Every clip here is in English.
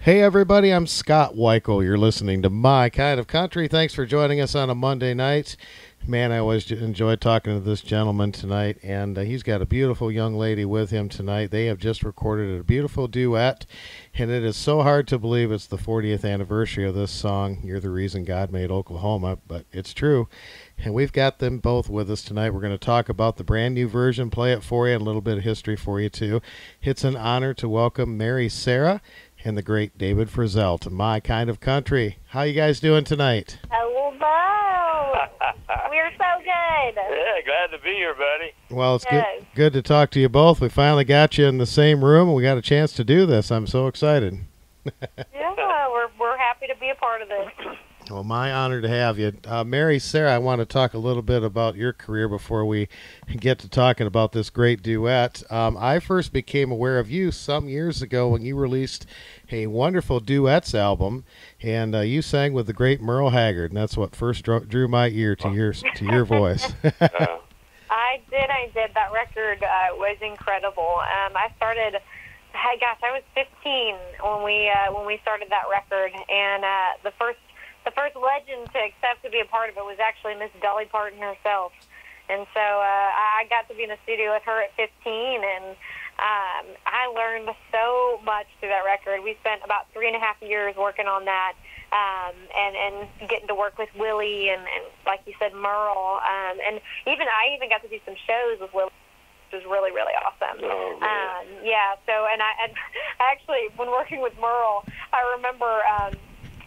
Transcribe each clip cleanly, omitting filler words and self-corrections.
Hey everybody, I'm Scott Wikle. You're listening to My Kind of Country. Thanks for joining us on a Monday night. Man, I always enjoyed talking to this gentleman tonight, and he's got a beautiful young lady with him tonight. They have just recorded a beautiful duet, and it is so hard to believe it's the 40th anniversary of this song, You're the Reason God Made Oklahoma, but it's true. And we've got them both with us tonight. We're going to talk about the brand new version, play it for you, and a little bit of history for you, too. It's an honor to welcome Mary Sarah and the great David Frizzell to My Kind of Country. How you guys doing tonight? Hello. We're so good. Yeah, glad to be here, buddy. Well, it's good to talk to you both. We finally got you in the same room, and we got a chance to do this. I'm so excited. Yeah, we're happy to be a part of this. Well, my honor to have you. Mary Sarah, I want to talk a little bit about your career before we get to talking about this great duet. I first became aware of you some years ago when you released a wonderful duets album, and you sang with the great Merle Haggard, and that's what first drew my ear to your voice. I did. That record was incredible. I started. I was 15 when we started that record, and the first legend to accept to be a part of it was actually Miss Dolly Parton herself. And so I got to be in the studio with her at 15, and I learned so much through that record. We spent about 3.5 years working on that, and getting to work with Willie and like you said, Merle. And I even got to do some shows with Willie, which was really, really awesome. Oh, man. Yeah, so, and I actually, when working with Merle, I remember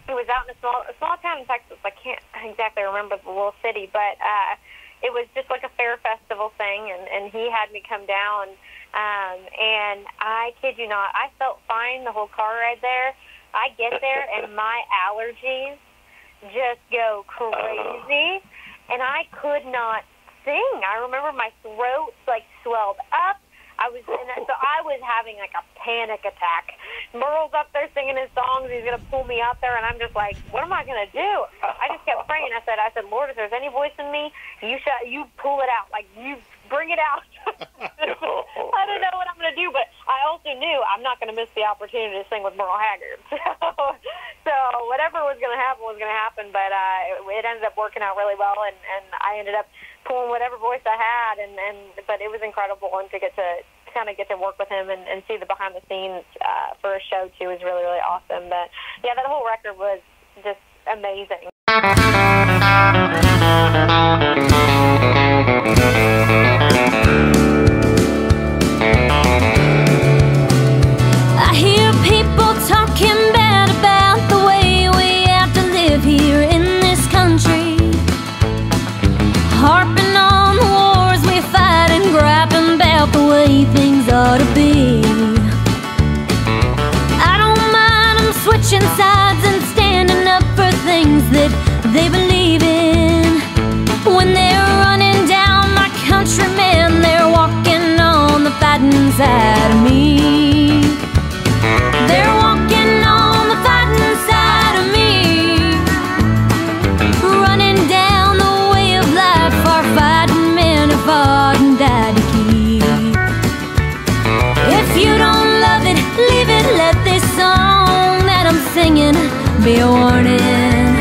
it was out in a small town in Texas. I can't exactly remember the little city, but it was just like a fair festival thing, and he had me come down, and I kid you not, I felt fine the whole car ride there. I get there, and my allergies just go crazy, and I could not sing. I remember my throat swelled up. I was having like a panic attack. Merle's up there singing his songs. He's gonna pull me out there, and I'm just like, what am I gonna do? I just kept praying. I said, Lord, if there's any voice in me, you pull it out. Like, you bring it out. I don't know what I'm gonna do, but I also knew I'm not gonna miss the opportunity to sing with Merle Haggard. So whatever was gonna happen. But it ended up working out really well, and I ended up pulling whatever voice I had, but it was incredible, and to get to work with him and see the behind the scenes for a show too was really, really awesome. But yeah, that whole record was just amazing. I hear people talking bad about the way we have to live here in this country, harping on the wars we fight and griping about the way things ought to be. I don't mind them switching sides and standing up for things that they believe in. When they're running down my countrymen, they're walking on the fighting side of me. They're walking on the fighting side of me, running down the way of life our fighting men have fought and died to keep. If you don't love it, leave it. Let this song that I'm singing be a warning.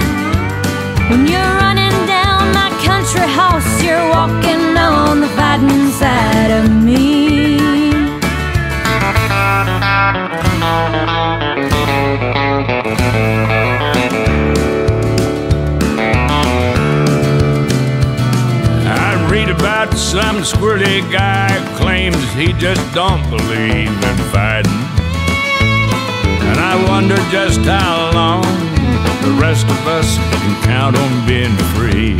When you're running down my country house, you're walking on the fighting side of me. I read about some squirrely guy who claims he just don't believe in fighting, and I wonder just how long the rest of us can count on being free.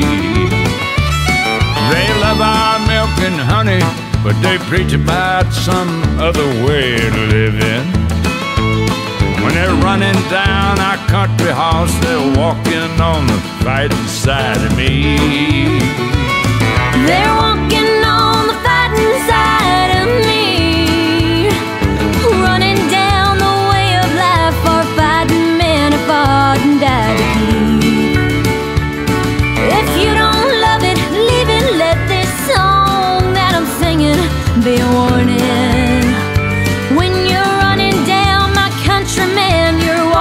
They love our milk and honey, but they preach about some other way to live in. When they're running down our country house, they're walking on the fighting side of me. They're walking on the fighting side of me, running down the way of life our fighting men have fought and died to keep. If you don't love it, leave it. Let this song that I'm singing be a warning. When you're running down my countrymen, you're walking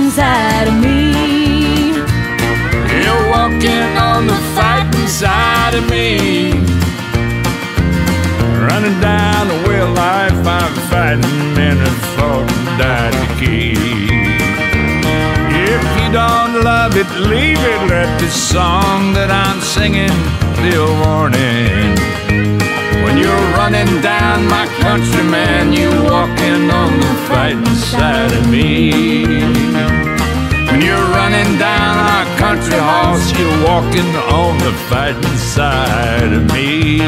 fighting side of me. You're walking on the fighting side of me. Running down the way of life, I'm fighting men who fought and died to keep. If you don't love it, leave it. Let this song that I'm singing be a warning. When you're running down my country, man, you're walking on the fighting side of me. When you're running down our country horse, you're walking on the fighting side of me.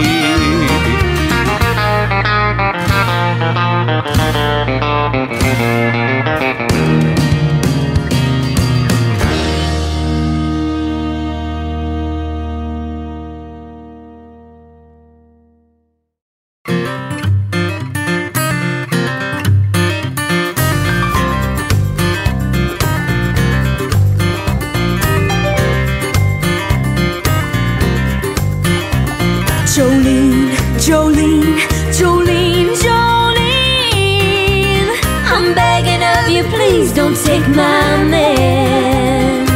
Jolene, Jolene, Jolene, Jolene, I'm begging of you, please don't take my man.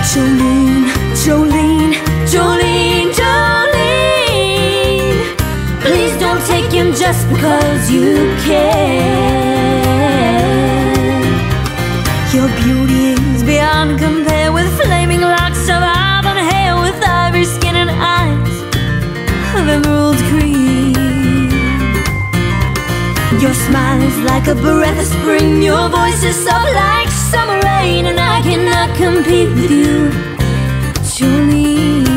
Jolene, Jolene, Jolene, Jolene, please don't take him just because you can. Your beauty is beyond compare with flaming locks of auburn hair, with ivory skin and eyes of emerald green. Your smile is like a breath of spring, your voice is soft like summer rain, and I cannot compete with you, Jolene.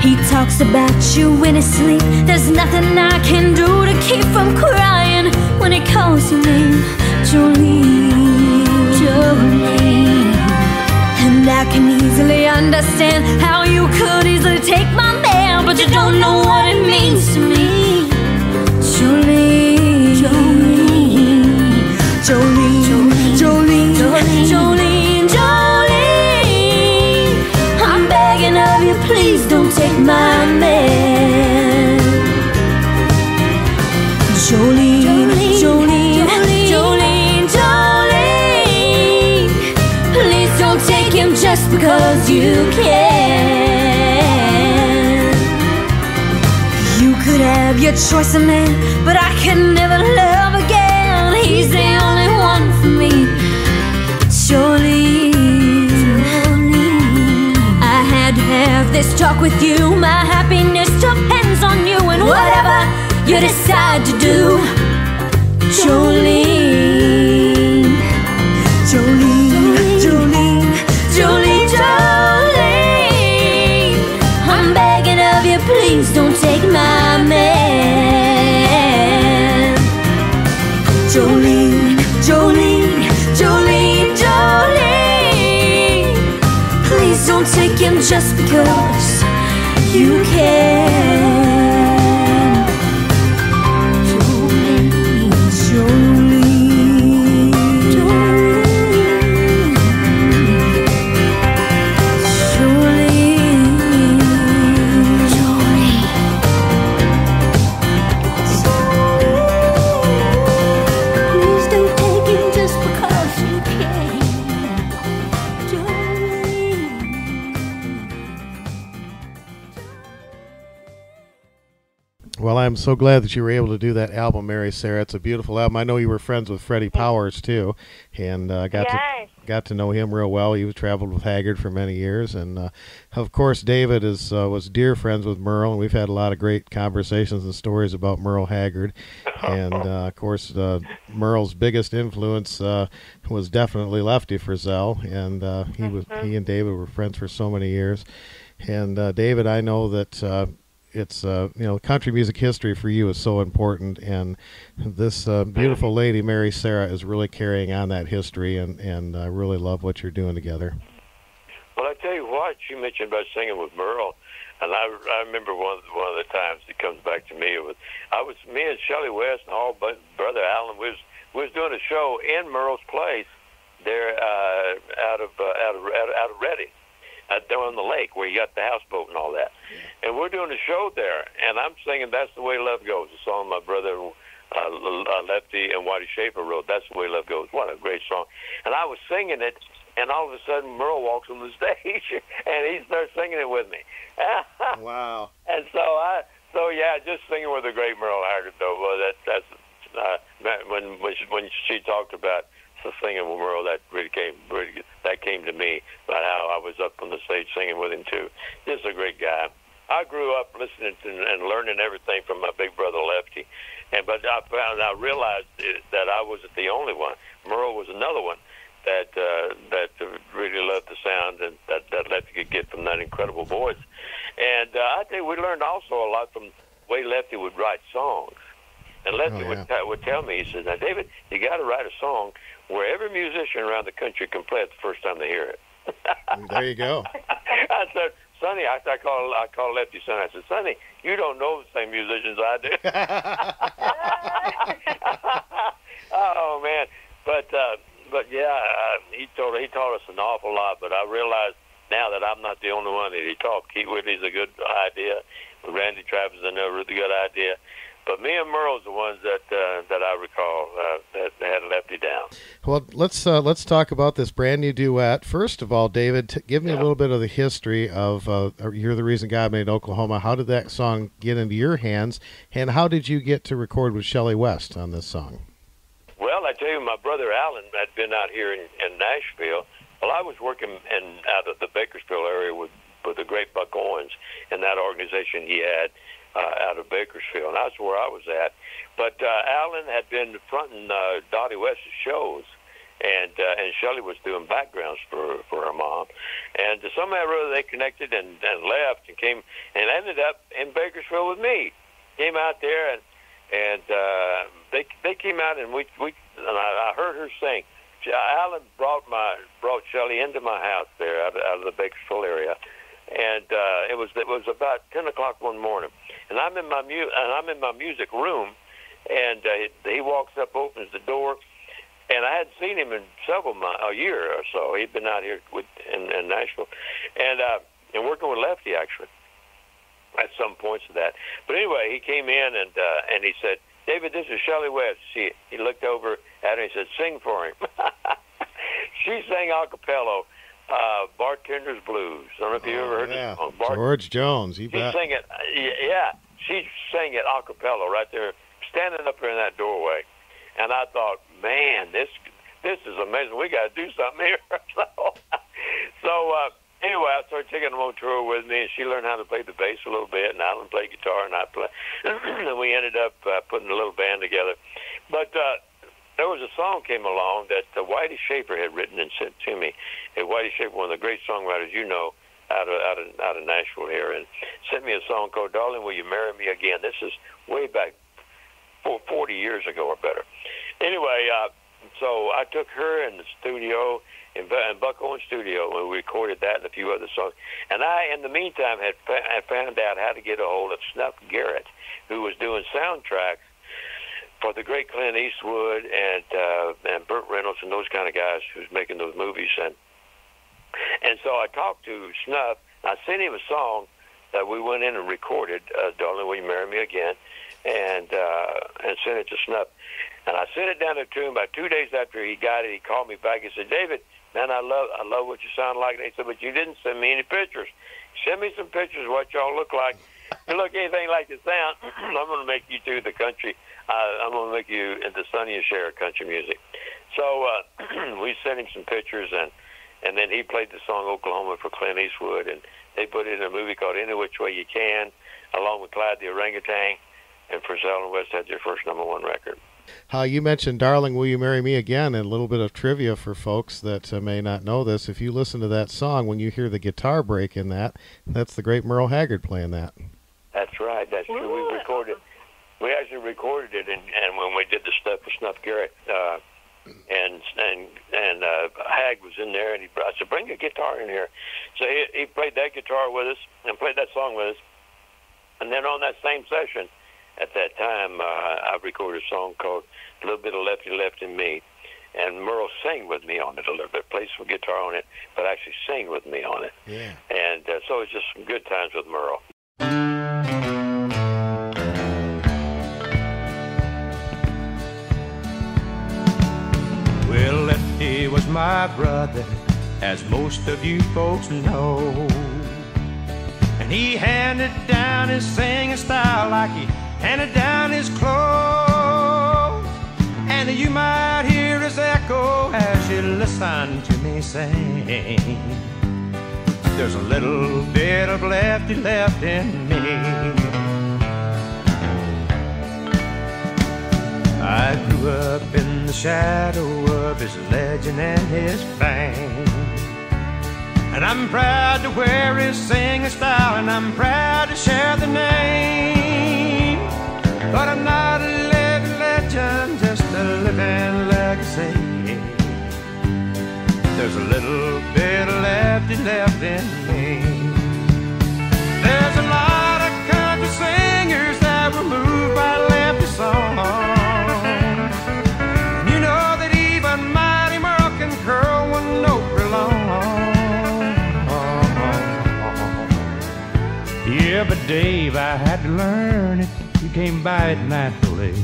He talks about you in his sleep, there's nothing I can do to keep from crying when he calls your name, Jolene, Jolene. And I can easily understand how you could easily take my man, but you don't know what it means to me, Jolene, Jolene, Jolene, Jolene, Jolene, Jolene, Jolene. I'm begging of you, please don't take my man. Jolene, Jolene, Jolene, Jolene, please don't take him just because you can. You could have your choice of man, but I can never love again. He's the only one for me, Jolene. I had to have this talk with you. My happiness depends on you, and whatever you decide to do, Jolene, Jolene, Jolene, Jolene, Jolene. I'm begging of you, please don't take my man. Jolene, Jolene, Jolene, Jolene, please don't take him just because you can. Well, I'm so glad that you were able to do that album, Mary Sarah. It's a beautiful album. I know you were friends with Freddie Powers too, and got to know him real well. He was traveled with Haggard for many years, and of course, David was dear friends with Merle, and we've had a lot of great conversations and stories about Merle Haggard. And of course, Merle's biggest influence was definitely Lefty Frizzell, and he and David were friends for so many years. And David, I know that it's country music history for you is so important, and this beautiful lady Mary Sarah is really carrying on that history, and I really love what you're doing together. Well, I tell you what, you mentioned about singing with Merle, and I remember one of the times it comes back to me. Me and Shelley West and all but Brother Allen was doing a show in Merle's place there out of Reading. there on the lake where you got the houseboat and all that. And we're doing a show there, and I'm singing "That's the Way Love Goes," a song my brother Lefty and Whitey Schaefer wrote. That's the way love goes. What a great song! And I was singing it, and all of a sudden Merle walks on the stage, and he starts singing it with me. Wow! And so yeah, just singing with the great Merle Haggard though. Well, that's when she talked about the singing with Merle, that came to me about how I was up on the stage singing with him too. Just a great guy. I grew up listening to and learning everything from my big brother Lefty, but I realized that I wasn't the only one. Merle was another one that really loved the sound and that Lefty could get from that incredible voice. And I tell you, we learned also a lot from the way Lefty would write songs. And Lefty would tell me, he says, "Now, David, you got to write a song where every musician around the country can play it the first time they hear it." There you go. I said, "Sonny," I call Lefty Sonny. I said, "Sonny, you don't know the same musicians I do." Oh man, but yeah, he taught us an awful lot. But I realize now that I'm not the only one that he taught. Keith Whitley's a good idea. Randy Travis is another really good idea. But me and Merle's the ones that I recall that had Lefty down. Well, let's talk about this brand new duet. First of all, David, give me a little bit of the history of "You're the Reason God Made Oklahoma." How did that song get into your hands, and how did you get to record with Shelley West on this song? Well, I tell you, my brother Alan had been out here in Nashville. Well, I was working out of the Bakersfield area with the great Buck Owens and that organization he had out of Bakersfield, and that's where I was at. But Alan had been fronting Dottie West's shows, and Shelley was doing backgrounds for her mom. And somehow or other they connected and left and came and ended up in Bakersfield with me. Came out there and they came out and I heard her sing. Alan brought Shelley into my house there out of the Bakersfield area. And it was about 10 o'clock one morning, and I'm in my music room, and he walks up, opens the door, and I hadn't seen him in a year or so. He'd been out here in Nashville, and working with Lefty actually at some points of that. But anyway, he came in and he said, "David, this is Shelley West." He looked over at her and he said, "Sing for him." She sang a cappella. Bartender's Blues. I don't know if you ever heard it. George Jones, you bet. She sang it. Yeah, she sang it a cappella right there, standing up there in that doorway. And I thought, man, this is amazing. We got to do something here. So anyway, I started taking them on tour with me, and she learned how to play the bass a little bit, and Alan played guitar, and I played. And we ended up putting a little band together. But there was a song came along that Whitey Schaefer had written and sent to me. And Whitey Schaefer, one of the great songwriters you know, out of Nashville here, and sent me a song called "Darling, Will You Marry Me Again?" This is way back 40 years ago or better. Anyway, so I took her in the studio, in Buck Owens' studio, and we recorded that and a few other songs. And I, in the meantime, had found out how to get a hold of Snuff Garrett, who was doing soundtracks for the great Clint Eastwood and Burt Reynolds and those kind of guys who's making those movies. And so I talked to Snuff. I sent him a song that we went in and recorded, "Darling, Will You Marry Me Again?" and sent it to Snuff. And I sent it down there to him. About 2 days after he got it, he called me back. He said, "David, man, I love what you sound like." And he said, "But you didn't send me any pictures. Send me some pictures of what y'all look like. If you look anything like the sound, I'm going to make you do the country. I'm going to make you into Sonny and Cher country music." So we sent him some pictures, and then he played the song "Oklahoma" for Clint Eastwood, and they put it in a movie called "Any Which Way You Can," along with Clyde the Orangutan, and Frizzell and West had their first #1 record. You mentioned "Darling, Will You Marry Me Again?" and a little bit of trivia for folks that may not know this. If you listen to that song, when you hear the guitar break in that's the great Merle Haggard playing that. That's right. That's true. We actually recorded it, and when we did the stuff with Snuff Garrett, and Hag was in there, and I said, "Bring a guitar in here." So he played that guitar with us and played that song with us. And then on that same session, at that time, I recorded a song called "A Little Bit of Lefty Left in Me," and Merle sang with me on it a little bit, played some guitar on it, but actually sang with me on it. Yeah. And so it's just some good times with Merle. Well, Lefty was my brother, as most of you folks know. And he handed down his singing style like he handed down his clothes. And you might hear his echo as you listen to me sing. There's a little bit of Lefty left in me. I grew up in the shadow of his legend and his fame. And I'm proud to wear his singing style, and I'm proud to share the name. But I'm not a living legend, just a living legacy. There's a little bit of Lefty left in me. There's a lot of country singers that were moved by Lefty songs. You know that even Mighty Merle can curl one note real long. Yeah, but Dave, I had to learn it. You came by it naturally.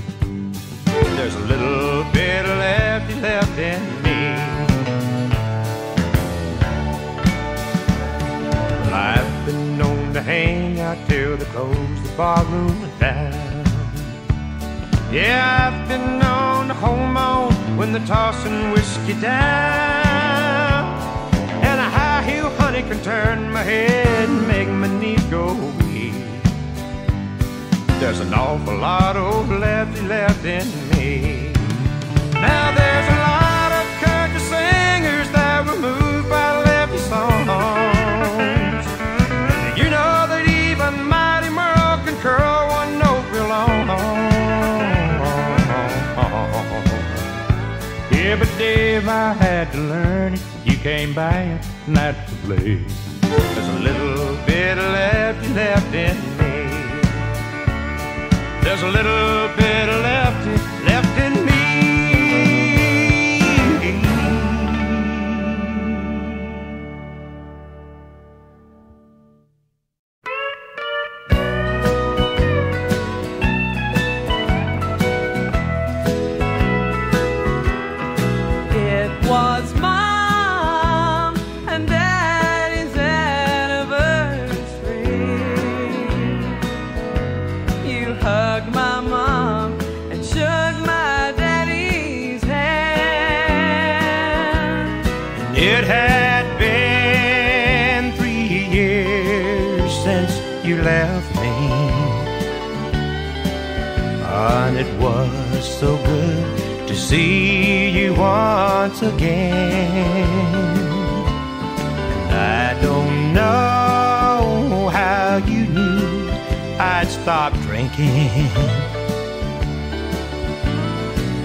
There's a little bit of Lefty left in me. Well, I've been known to hang out till they close the barroom down. Yeah, I've been known to hold on when they're tossing whiskey down. And a high-heel honey can turn my head and make my knees go weak. There's an awful lot of Lefty left in me. Now there's a lot of country singers that were moved by Lefty songs. You know that even Mighty Merle can curl one note real long. Yeah, but Dave, I had to learn it. You came by it naturally. There's a little bit of Lefty left in me. There's a little bit of Lefty left in me. It was Mom and Daddy's anniversary. You hugged my mom and shook my daddy's hand. It had been 3 years since you left me, and it was so good to see you once again. And I don't know how you knew I'd stopped drinking.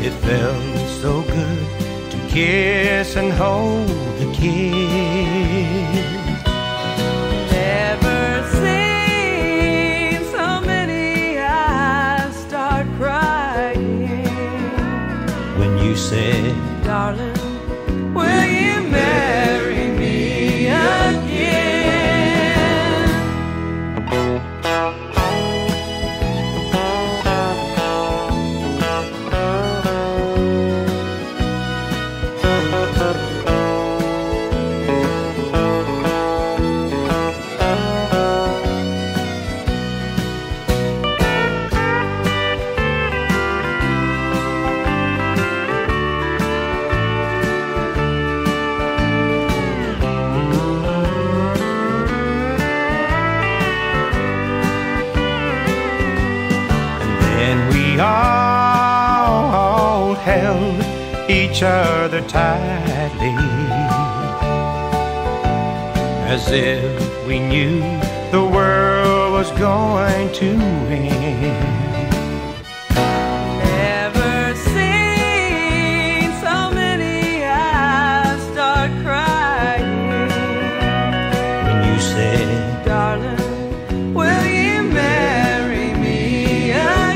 It felt so good to kiss and hold the kid. Never seen so many eyes start crying When you said, darling, will you marry me again? we all held each other tightly, as if we knew the world was going to end. Never seen so many eyes start crying When you said, darling, will you marry me again?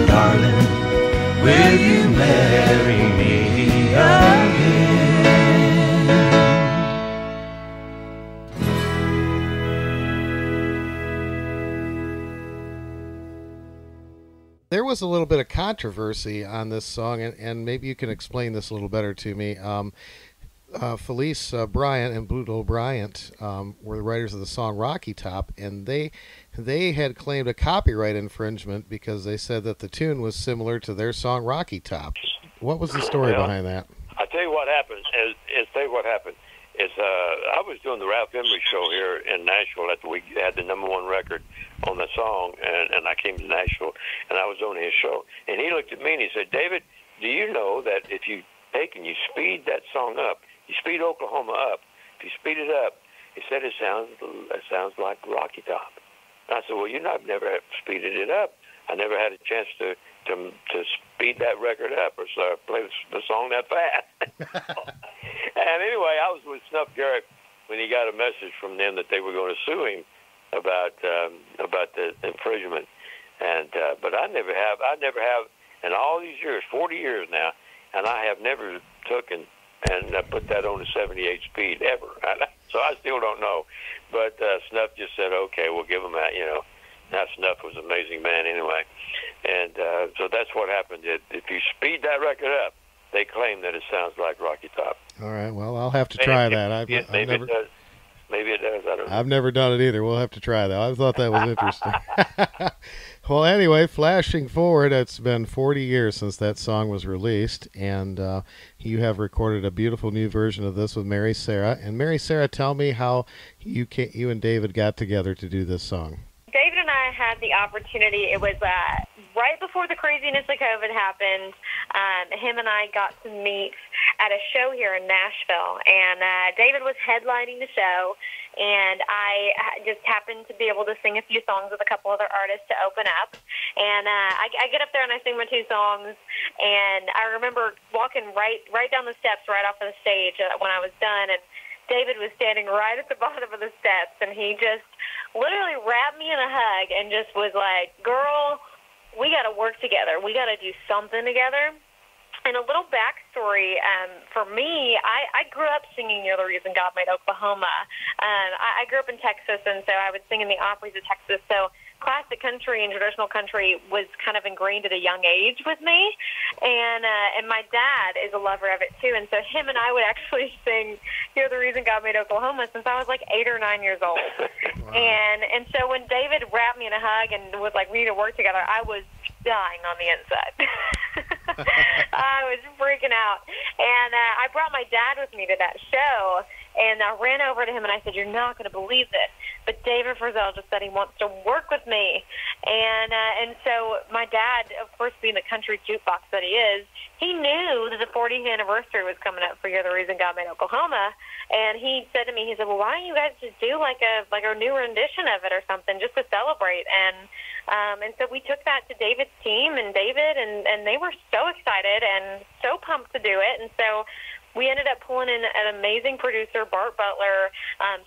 darling, There was a little bit of controversy on this song, and maybe you can explain this a little better to me. Felice Bryant and Bluto Bryant were the writers of the song Rocky Top, and they had claimed a copyright infringement because they said that the tune was similar to their song Rocky Top. What was the story behind that? I'll tell you what happened. I was doing the Ralph Emery show here in Nashville after we had the #1 record on the song, and I came to Nashville, and I was on his show. And he looked at me and he said, David, do you know that if you take and you speed that song up, you speed Oklahoma up, if you speed it up, he said it sounds like Rocky Top. And I said, well, I've never speeded it up. I never had a chance to speed that record up or play the song that fast. And anyway, I was with Snuff Garrett when he got a message from them that they were going to sue him about the infringement. And but I never have in all these years, 40 years now, and I have never took and put that on a 78 speed ever. So I still don't know. But Snuff just said, okay, we'll give him that. Now Snuff was an amazing man anyway. And so that's what happened. If you speed that record up, they claim that it sounds like Rocky Top. All right. Well, I'll have to try that. Maybe it does. Maybe it does. I don't know. I've never done it either. We'll have to try that. I thought that was interesting. Well, anyway, flashing forward, it's been 40 years since that song was released, and you have recorded a beautiful new version of this with Mary Sarah. And Mary Sarah, tell me how you and David got together to do this song. David and I had the opportunity. It was right before the craziness of COVID happened. Him and I got to meet at a show here in Nashville, and David was headlining the show, and I just happened to be able to sing a few songs with a couple other artists to open up. And I get up there and I sing my 2 songs, and I remember walking right down the steps right off of the stage when I was done, and David was standing right at the bottom of the steps, and he just literally wrapped me in a hug and just was like, girl, we got to work together. We got to do something together. And a little backstory, for me, I grew up singing You're the Reason God Made Oklahoma. I grew up in Texas, and so I would sing in the Opries of Texas. So classic country and traditional country was kind of ingrained at a young age with me. And my dad is a lover of it, too. And so him and I would actually sing You're the Reason God Made Oklahoma since I was like 8 or 9 years old. Wow. And so when David wrapped me in a hug and was like, we need to work together, I was dying on the inside. I was freaking out. And I brought my dad with me to that show, and I ran over to him and I said, you're not going to believe this, but David Frizzell just said he wants to work with me. And so my dad, of course, being the country jukebox that he is, he knew that the 40th anniversary was coming up for You're the Reason God Made Oklahoma. And he said to me, he said, well, why don't you guys just do like a new rendition of it or something just to celebrate? And so we took that to David's team and David, and they were so excited and so pumped to do it. And so we ended up pulling in an amazing producer, Bart Butler,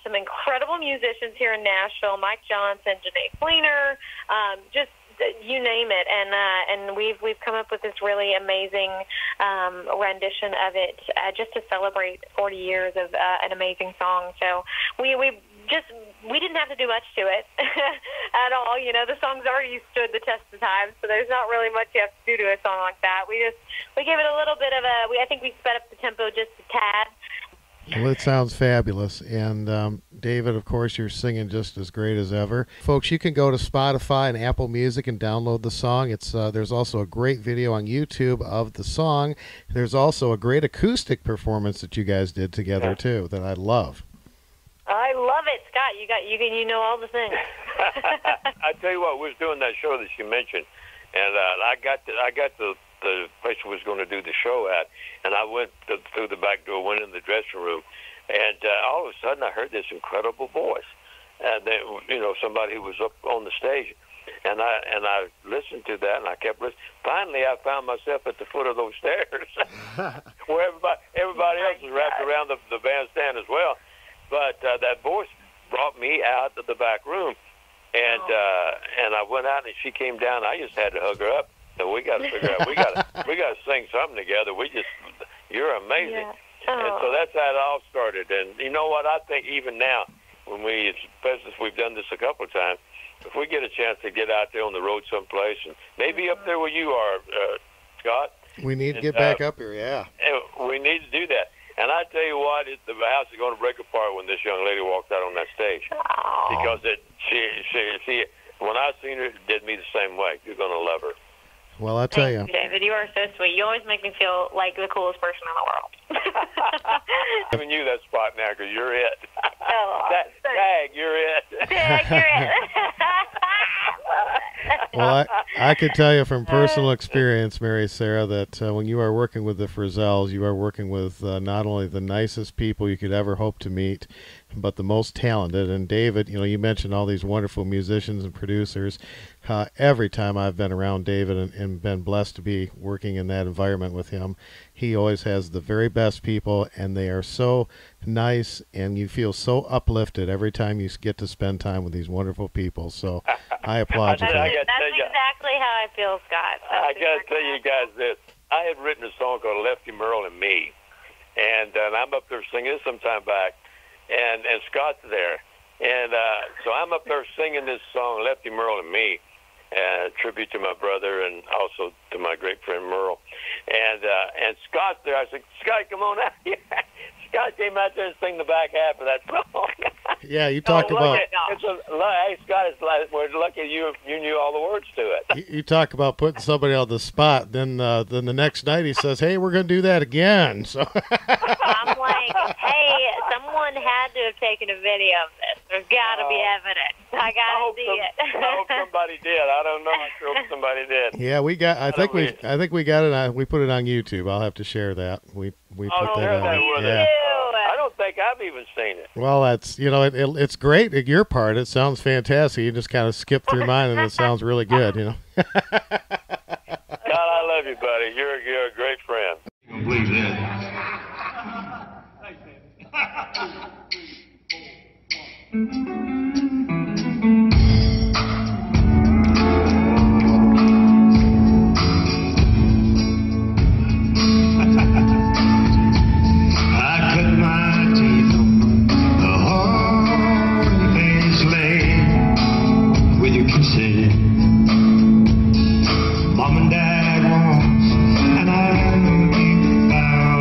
some incredible musicians here in Nashville, Mike Johnson, Janae Fleener, just you name it. And we've come up with this really amazing rendition of it just to celebrate 40 years of an amazing song. So we didn't have to do much to it at all. The song's already stood the test of time, so there's not really much you have to do to a song like that. We gave it a little bit of I think we sped up the tempo just a tad. Well, it sounds fabulous. And David, of course, you're singing just as great as ever. Folks, you can go to Spotify and Apple Music and download the song. There's also a great video on YouTube of the song. There's also a great acoustic performance that you guys did together, too, that I love. I love it, Scott. You know all the things. I tell you what, we was doing that show that you mentioned, and I got the place we was going to do the show at, and I went through the back door, went in the dressing room, and all of a sudden I heard this incredible voice, and then somebody who was up on the stage, and I listened to that, and I kept listening. Finally, I found myself at the foot of those stairs, where everybody else was wrapped around the bandstand as well. But that voice brought me out of the back room, and I went out and she came down. I just had to hug her up. So we got to figure out we got to sing something together. You're amazing, and so that's how it all started. And you know what? I think even now, especially if we've done this a couple of times, if we get a chance to get out there on the road someplace, and maybe up there where you are, Scott. We need to get back up here, yeah. We need to do that. And I tell you what, the house is going to break apart when this young lady walks out on that stage, because she when I seen her, it did me the same way. You're going to love her. Well, I tell you, David, you are so sweet. You always make me feel like the coolest person in the world. I'm giving you that spot now because you're it. Oh, Tag, you're it. Tag, you're it. well, I could tell you from personal experience, Mary Sarah, that when you are working with the Frizzells, you are working with not only the nicest people you could ever hope to meet, but the most talented. And David, you mentioned all these wonderful musicians and producers. Every time I've been around David and been blessed to be working in that environment with him, he always has the very best people, and they are so nice, and you feel so uplifted every time you get to spend time with these wonderful people. So I applaud you. That's exactly how I feel, Scott. I got to tell you guys this. I had written a song called Lefty Merle and Me, and I'm up there singing this some time back, and Scott's there. And so I'm up there singing this song, Lefty Merle and Me, tribute to my brother and also to my great friend Merle. And Scott's there. I said, Scott, come on out here. Scott came out there and sang the back half of that song. Yeah, you talked about. Hey, Scott, it's like, we're lucky you knew all the words to it. You talk about putting somebody on the spot. Then the next night he says, "Hey, we're going to do that again." So I'm like, hey, someone had to have taken a video of this. There's got to be evidence. I got to see it. I hope somebody did. I don't know. I sure hope somebody did. Yeah, we got. I think we got it. We put it on YouTube. I'll have to share that. We put that on. Yeah. I don't think I've even seen it. Well, that's it's great at your part. It sounds fantastic. You just kind of skip through mine, and it sounds really good. God, I love you, buddy. You're a great friend. I can't believe that. Mom and Dad wants, and I vow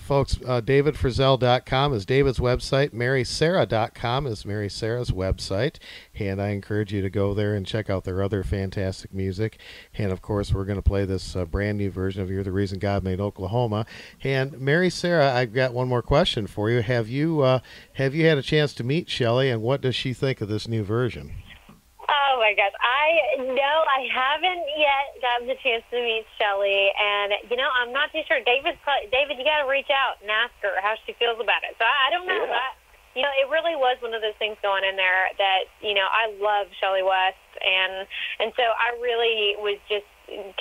folks, davidfrizzell.com is David's website. marysarah.com is Mary Sarah's website. And I encourage you to go there and check out their other fantastic music. And, of course, we're going to play this brand new version of You're the Reason God Made Oklahoma. And, Mary Sarah, I've got one more question for you. Have you had a chance to meet Shelley, and what does she think of this new version? Oh my gosh, I haven't yet gotten the chance to meet Shelley, and I'm not too sure. David, you got to reach out and ask her how she feels about it. So I don't know. Yeah. It really was one of those things going in there that I love Shelley West, and so I really was just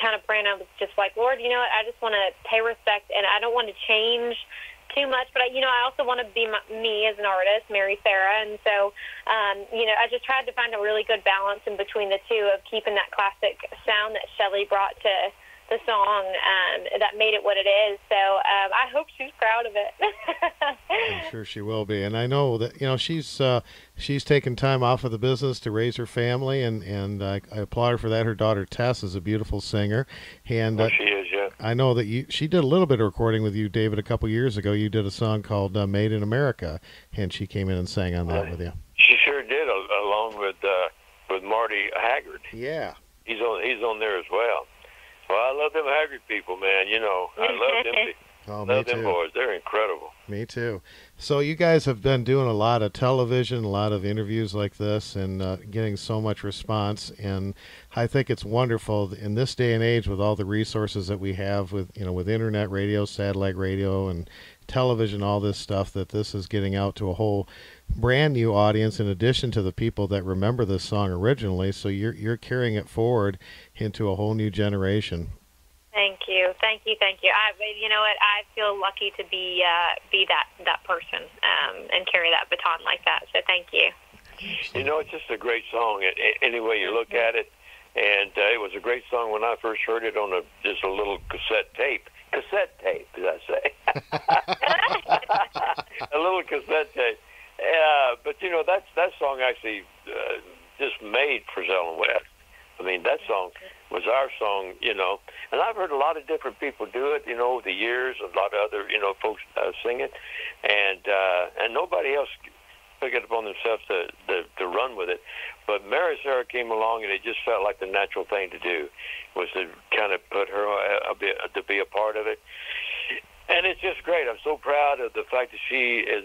kind of praying. I was just like, Lord, you know what? I just want to pay respect, and I don't want to change too much, but I also want to be me as an artist, Mary Sarah, and so I just tried to find a really good balance in between the two of keeping that classic sound that Shelley brought to the song that made it what it is. So I hope she's proud of it. I'm sure she will be, and I know that she's taken time off of the business to raise her family, and I applaud her for that. Her daughter Tess is a beautiful singer, and she is. Yeah, I know that she did a little bit of recording with you, David, a couple years ago. You did a song called "Made in America," and she came in and sang on that with you. She sure did, along with Marty Haggard. Yeah, he's on there as well. Well, I love them Haggard people, man. I love them people. Oh, love them boys. They're incredible. Me too. So you guys have been doing a lot of television, a lot of interviews like this, and getting so much response. And I think it's wonderful in this day and age with all the resources that we have with internet radio, satellite radio, and television, all this stuff, that this is getting out to a whole brand new audience in addition to the people that remember this song originally. So you're carrying it forward into a whole new generation. Thank you. You know what? I feel lucky to be that person and carry that baton like that. So thank you. It's just a great song any way you look at it, and it was a great song when I first heard it on just a little cassette tape. Cassette tape, did I say? A little cassette tape. But that song actually just made Frizzell and West. I mean, that song was our song, and I've heard a lot of different people do it, over the years, a lot of other, folks sing it, and nobody else took it upon themselves to run with it. But Mary Sarah came along, and it just felt like the natural thing to do, was to kind of put her to be a part of it. And it's just great. I'm so proud of the fact that she is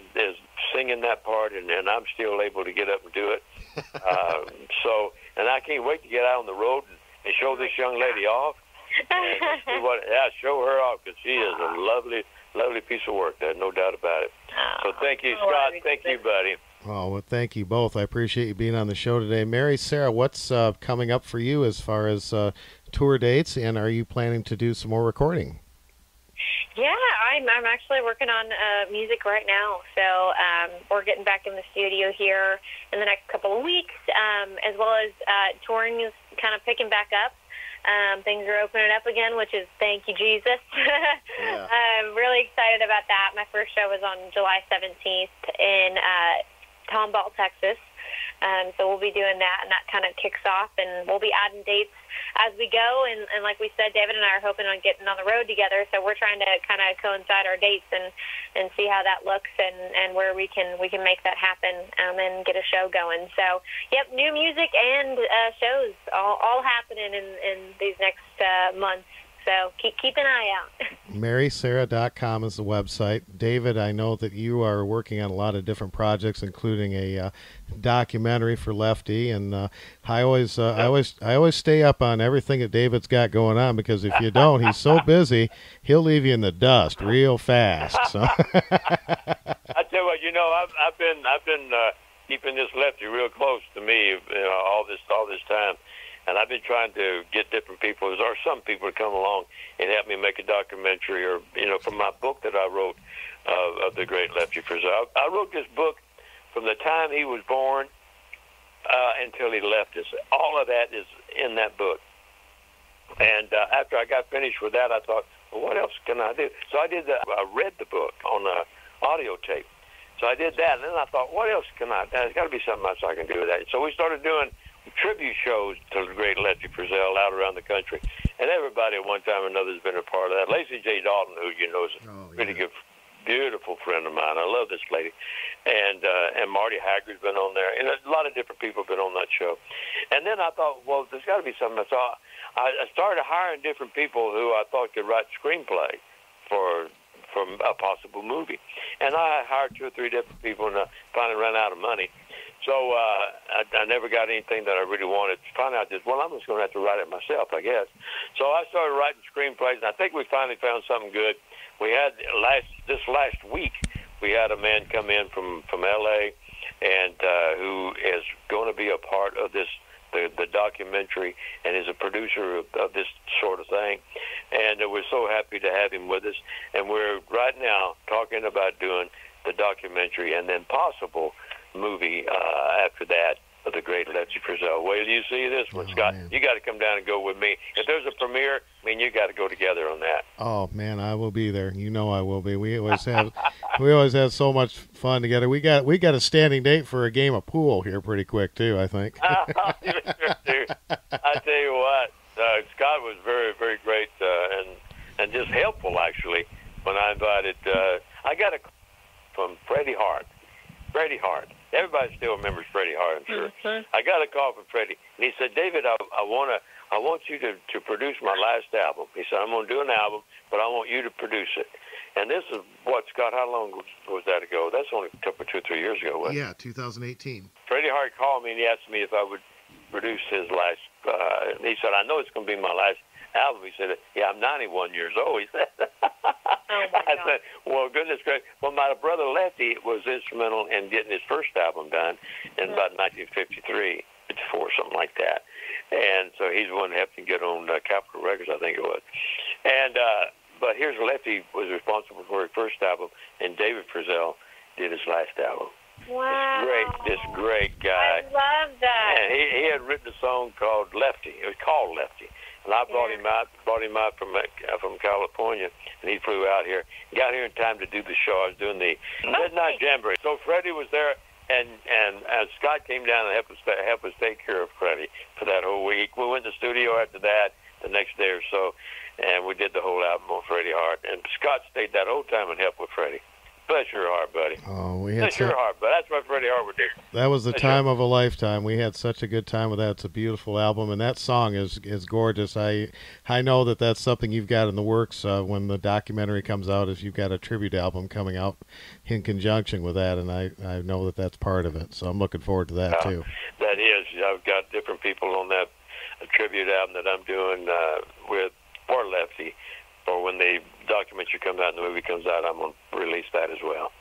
singing that part, and I'm still able to get up and do it. And I can't wait to get out on the road and show this young lady off. And show her off, because she is a lovely, lovely piece of work. There's no doubt about it. So thank you, Scott. Thank you, buddy. Oh, well, thank you both. I appreciate you being on the show today. Mary Sarah, what's coming up for you as far as tour dates, and are you planning to do some more recording? Yeah, I'm actually working on music right now, so we're getting back in the studio here in the next couple of weeks, as well as touring is kind of picking back up. Things are opening up again, which is thank you, Jesus. Yeah. I'm really excited about that. My first show was on July 17th in Tomball, Texas. So we'll be doing that, and that kind of kicks off, and we'll be adding dates as we go. And like we said, David and I are hoping on getting on the road together, so we're trying to kind of coincide our dates and see how that looks and where we can make that happen and get a show going. So, yep, new music and shows all happening in these next months. So keep an eye out. marysarah.com is the website. David, I know that you are working on a lot of different projects, including a documentary for Lefty, and I always stay up on everything that David's got going on, because if you don't, he's so busy, he'll leave you in the dust real fast. So I tell you what, I've been keeping this Lefty real close to me, all this time. And I've been trying to get different people, or some people, to come along and help me make a documentary, or, from my book that I wrote of the great Lefty Frizzell. I wrote this book from the time he was born until he left us. All of that is in that book. And after I got finished with that, I thought, well, what else can I do? So I read the book on audio tape. So I did that, and then I thought, what else can I do? There's got to be something else I can do with that. So we started doing tribute shows to the great Lefty Frizzell out around the country, and everybody at one time or another has been a part of that. Lacey J. Dalton, who is a pretty good beautiful friend of mine. I love this lady. And Marty Haggard's been on there. And a lot of different people have been on that show. And then I thought, well, there's got to be something. So I started hiring different people who I thought could write screenplay from a possible movie. And I hired 2 or 3 different people, and I finally ran out of money. So I never got anything that I really wanted. Finally, I just, I'm just going to have to write it myself, I guess. So I started writing screenplays, and I think we finally found something good. We had this last week, we had a man come in from L.A. and who is going to be a part of this the documentary, and is a producer of this sort of thing. And we're so happy to have him with us. And we're right now talking about doing the documentary and then possible movie after that of the great Lefty Frizzell. Wait till you see this one, Scott. Man. You got to come down and go with me. If there's a premiere, I mean, you got to go together on that. Oh man, I will be there. You know I will be. We always have so much fun together. We got a standing date for a game of pool here pretty quick too, I think. I tell you what, Scott was very, very great and just helpful actually. When I invited, I got a call from Freddie Hart. Freddie Hart. Everybody still remembers Freddie Hart, I'm sure. Mm-hmm. I got a call from Freddie, and he said, "David, I want you to produce my last album." He said, "I'm going to do an album, but I want you to produce it." And this is what, Scott? How long was that ago? That's only a couple, 2 or 3 years ago, wasn't it? Yeah, 2018. Freddie Hart called me and he asked me if I would produce his last. He said, "I know it's going to be my last album." He said, "Yeah, I'm 91 years old." He said. Oh my I said, well, goodness gracious. Well, my brother Lefty was instrumental in getting his first album done in about 1953, 54, something like that. And so he's the one that helped him get on Capitol Records, I think it was. And but here's Lefty was responsible for his first album, and David Frizzell did his last album. Wow. This great guy. I love that. And he had written a song called Lefty. It was called Lefty. And I brought him out from California, and he flew out here. Got here in time to do the show. I was doing the Midnight Jamboree. So Freddie was there, and Scott came down and helped us take care of Freddie for that whole week. We went to the studio after that the next day or so, and we did the whole album on Freddie Hart. And Scott stayed that whole time and helped with Freddie. Bless your heart, buddy. Oh, Bless your heart, buddy. That's what Freddie Hart would do. That was the time of a lifetime. We had such a good time with that. It's a beautiful album, and that song is gorgeous. I know that that's something you've got in the works when the documentary comes out. Is you've got a tribute album coming out in conjunction with that, and I know that that's part of it. So I'm looking forward to that too. That is. I've got different people on that tribute album that I'm doing with for Lefty. Or when the documentary comes out and the movie comes out, I'm going to release that as well.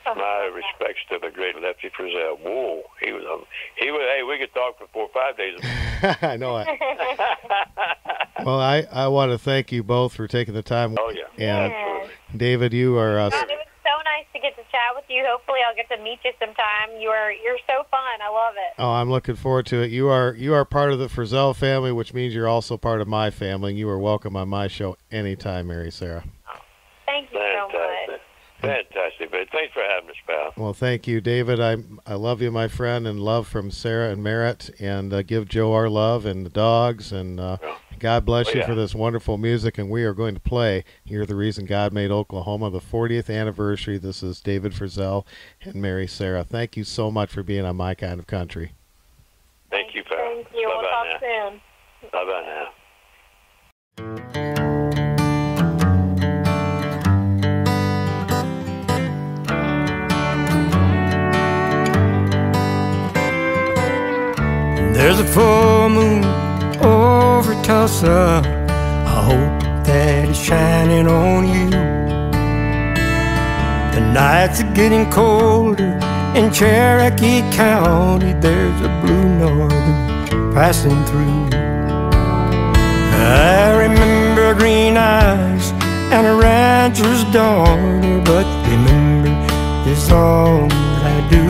My respects to the great Lefty Frizzell. Whoa, he was. Hey, we could talk for 4 or 5 days. I know it. Well, I want to thank you both for taking the time. Oh yeah, and absolutely. David, you are. It was so nice to get to chat with you. Hopefully, I'll get to meet you sometime. You're so fun. I love it. Oh, I'm looking forward to it. You are part of the Frizzell family, which means you're also part of my family. And you are welcome on my show anytime, Mary Sarah. Oh, thank you so much. Fantastic, but thanks for having us, pal. Well, thank you, David. I love you, my friend, and love from Sarah and Merritt. And give Joe our love and the dogs. And God bless you for this wonderful music. And we are going to play You're the Reason God Made Oklahoma, the 40th anniversary. This is David Frizzell and Mary Sarah. Thank you so much for being on My Kind of Country. Thank you, pal. Thank you. We'll talk soon. Bye-bye now. There's a full moon over Tulsa. I hope that it's shining on you. The nights are getting colder in Cherokee County. There's a blue northern passing through. I remember green eyes and a rancher's daughter, but remember is all that I do.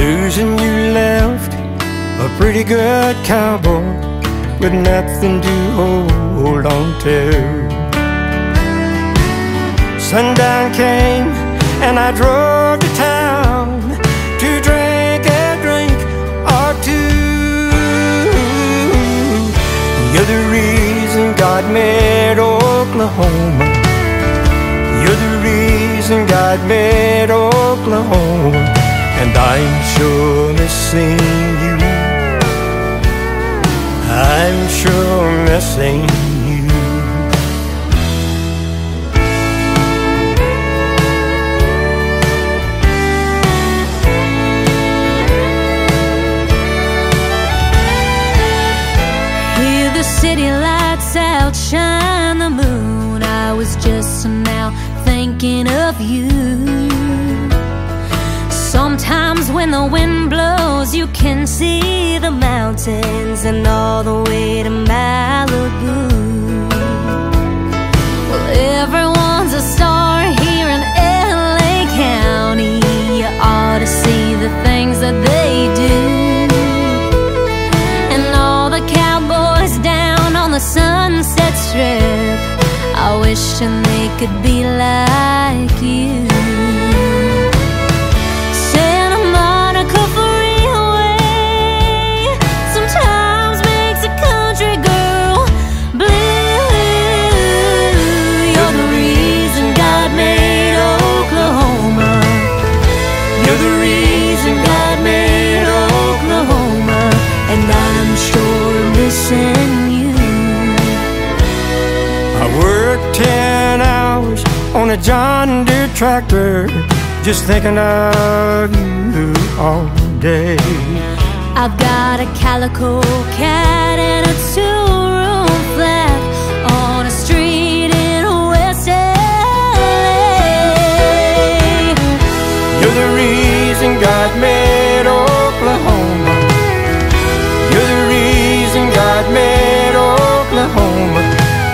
Losing you left a pretty good cowboy with nothing to hold on to. Sundown came and I drove to town to drink a drink or two. You're the reason God made Oklahoma, God made Oklahoma, and I'm sure missing you. I'm sure missing you. Hear the city lights out, shine the moon. I was just now thinking of you. Sometimes when the wind blows, you can see the mountains and all the way to Malibu. Well, everyone's a star here in LA County. You ought to see the things that they do. And all the cowboys down on the Sunset Strip, I wish they could be like you. Santa Monica Freeway sometimes makes a country girl blue. You're the reason God made Oklahoma. You're the reason God made Oklahoma, and I'm sure missing you. I worked 10 hours on a John Deere tractor, just thinking of you all day. I've got a calico cat and a two-room flat on a street in West LA. You're the reason God made Oklahoma. You're the reason God made Oklahoma,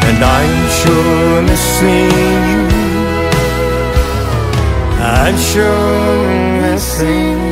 and I'm sure missing you. I'm sure missing you.